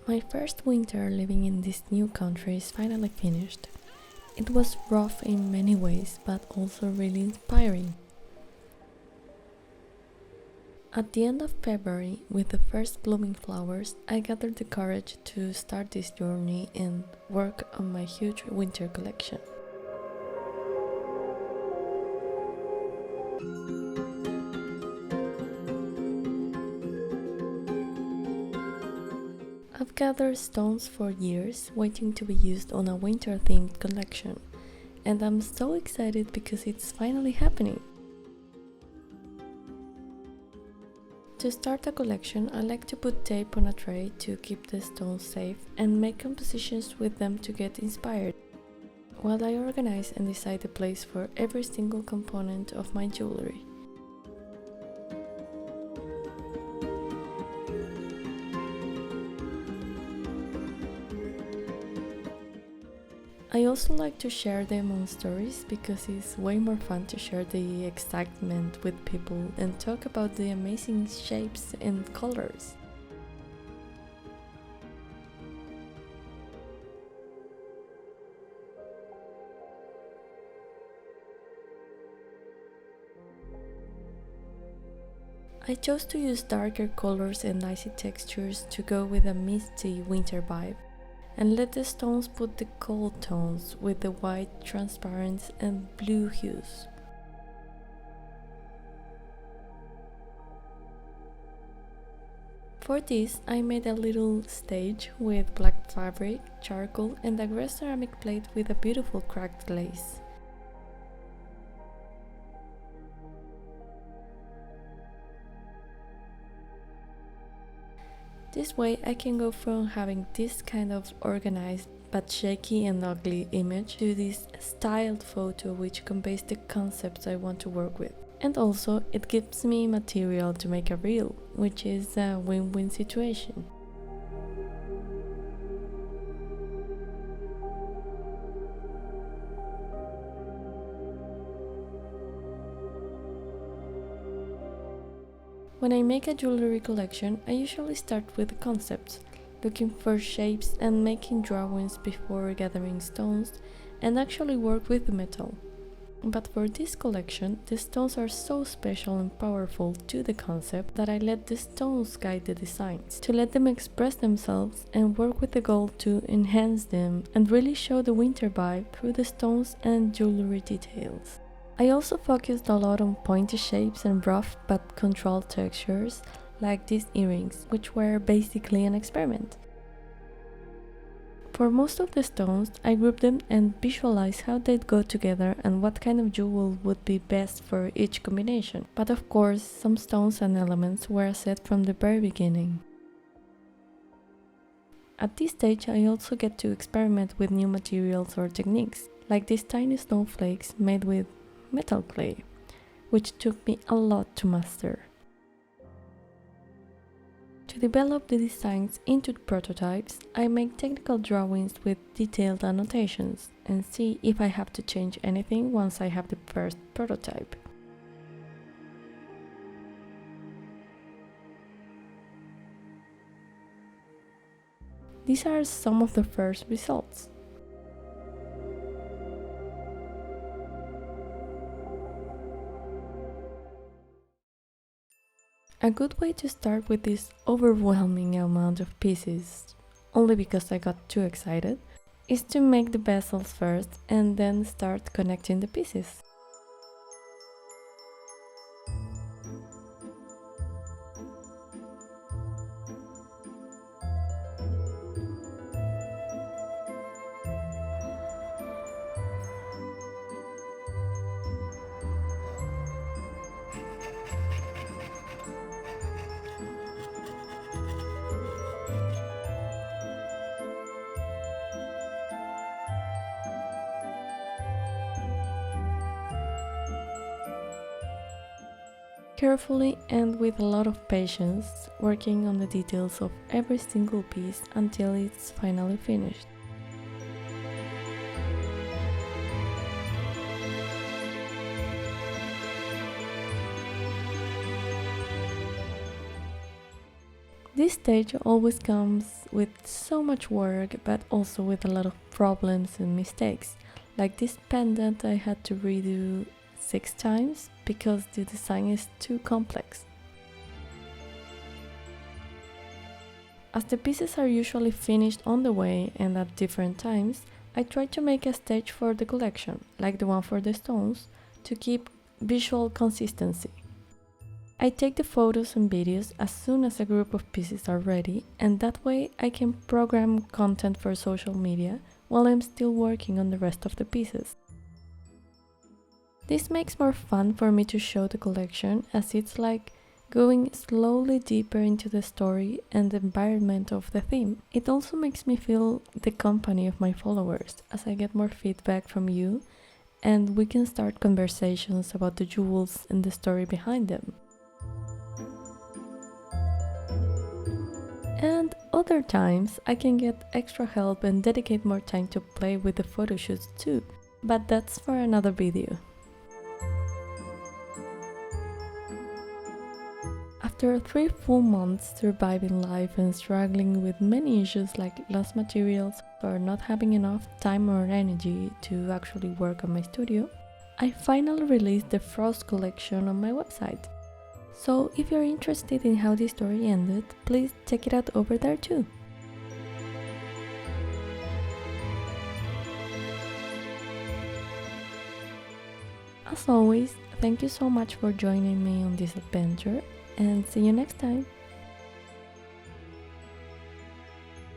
My first winter living in this new country is finally finished. It was rough in many ways, but also really inspiring. At the end of February, with the first blooming flowers, I gathered the courage to start this journey and work on my huge winter collection. I've gathered stones for years, waiting to be used on a winter-themed collection, and I'm so excited because it's finally happening. To start a collection, I like to put tape on a tray to keep the stones safe and make compositions with them to get inspired, while I organize and decide the place for every single component of my jewelry. I also like to share them on stories because it's way more fun to share the excitement with people and talk about the amazing shapes and colors. I chose to use darker colors and icy textures to go with a misty winter vibe, and let the stones put the cold tones with the white, transparent and blue hues. For this, I made a little stage with black fabric, charcoal and a gray ceramic plate with a beautiful cracked glaze. This way I can go from having this kind of organized but shaky and ugly image to this styled photo which conveys the concepts I want to work with. And also it gives me material to make a reel, which is a win-win situation. When I make a jewelry collection, I usually start with the concepts, looking for shapes and making drawings before gathering stones and actually work with the metal. But for this collection, the stones are so special and powerful to the concept that I let the stones guide the designs, to let them express themselves and work with the goal to enhance them and really show the winter vibe through the stones and jewelry details. I also focused a lot on pointy shapes and rough but controlled textures, like these earrings, which were basically an experiment. For most of the stones, I grouped them and visualized how they'd go together and what kind of jewel would be best for each combination. But of course, some stones and elements were set from the very beginning. At this stage, I also get to experiment with new materials or techniques, like these tiny snowflakes made with metal clay, which took me a lot to master. To develop the designs into prototypes, I make technical drawings with detailed annotations and see if I have to change anything once I have the first prototype. These are some of the first results. A good way to start with this overwhelming amount of pieces, only because I got too excited, is to make the bezels first and then start connecting the pieces. Carefully and with a lot of patience, working on the details of every single piece until it's finally finished. This stage always comes with so much work, but also with a lot of problems and mistakes. Like this pendant I had to redo 6 times because the design is too complex. As the pieces are usually finished on the way and at different times, I try to make a stage for the collection, like the one for the stones, to keep visual consistency. I take the photos and videos as soon as a group of pieces are ready, and that way I can program content for social media while I'm still working on the rest of the pieces. This makes more fun for me to show the collection, as it's like going slowly deeper into the story and the environment of the theme. It also makes me feel the company of my followers, as I get more feedback from you and we can start conversations about the jewels and the story behind them. And other times I can get extra help and dedicate more time to play with the photo shoots too, but that's for another video. After 3 full months surviving life and struggling with many issues like lost materials or not having enough time or energy to actually work on my studio, I finally released the Frost collection on my website. So if you're interested in how this story ended, please check it out over there too. As always, thank you so much for joining me on this adventure, and see you next time.